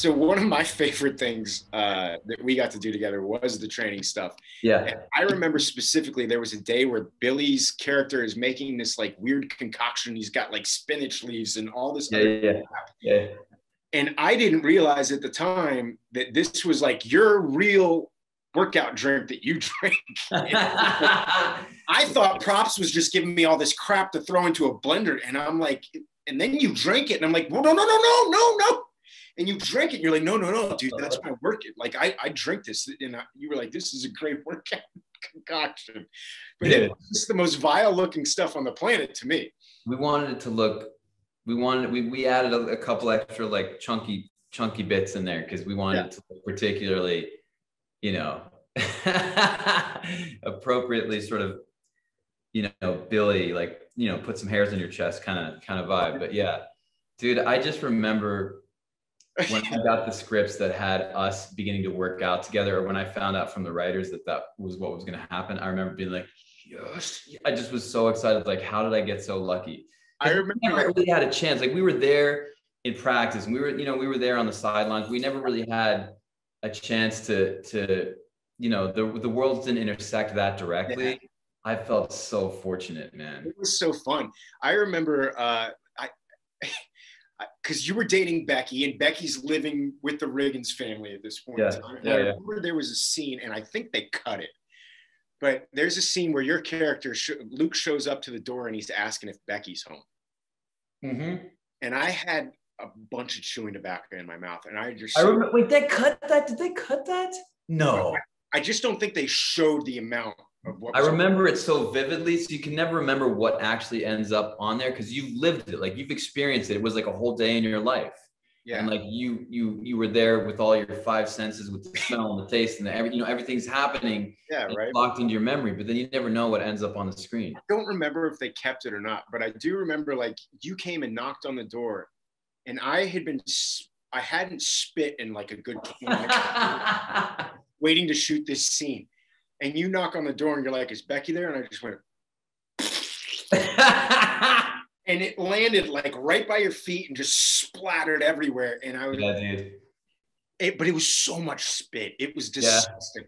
So one of my favorite things that we got to do together was the training stuff. Yeah. And I remember specifically there was a day where Billy's character is making this like weird concoction. He's got like spinach leaves and all this other Yeah. Yeah. and I didn't realize at the time that this was like your real workout drink that you drink. I thought Props was just giving me all this crap to throw into a blender. And I'm like, and then you drink it. And I'm like, well, no. And you drink it. And you're like, no, dude, that's my workout. Like, I drink this. And you were like, this is a great workout concoction. But Yeah. it was just the most vile looking stuff on the planet to me. We wanted it to look, we added a couple extra like chunky bits in there because we wanted it to look particularly, you know, appropriately sort of, you know, Billy, like, you know, put some hairs on your chest kind of vibe. But yeah, dude, I just remember when I got the scripts that had us beginning to work out together, or when I found out from the writers that was what was going to happen, I remember being like, yes, I just was so excited. Like, how did I get so lucky? I remember we never really had a chance. Like, we were there in practice and we were there on the sidelines. We never really had a chance to, you know, the worlds didn't intersect that directly. Yeah. I felt so fortunate, man. It was so fun. I remember, because you were dating Becky, and Becky's living with the Riggins family at this point in time. And I remember there was a scene, and I think they cut it, but there's a scene where your character, Luke, shows up to the door and he's asking if Becky's home. Mm-hmm. And I had a bunch of chewing tobacco in my mouth, and I remember, wait, they cut that? Did they cut that? No. I just don't think they showed the amount of what. I remember it so vividly, so you can never remember what actually ends up on there because you've lived it, like you've experienced it. It was like a whole day in your life. Yeah. And like you were there with all your five senses, with the smell and the taste and everything's happening. Yeah, right. Locked into your memory, but then you never know what ends up on the screen. I don't remember if they kept it or not, but I do remember like you came and knocked on the door, and I hadn't spit in like a good waiting to shoot this scene. And you knock on the door and you're like, is Becky there? And I just went, and it landed like right by your feet and just splattered everywhere. And I was, yeah, dude. But it was so much spit. It was disgusting.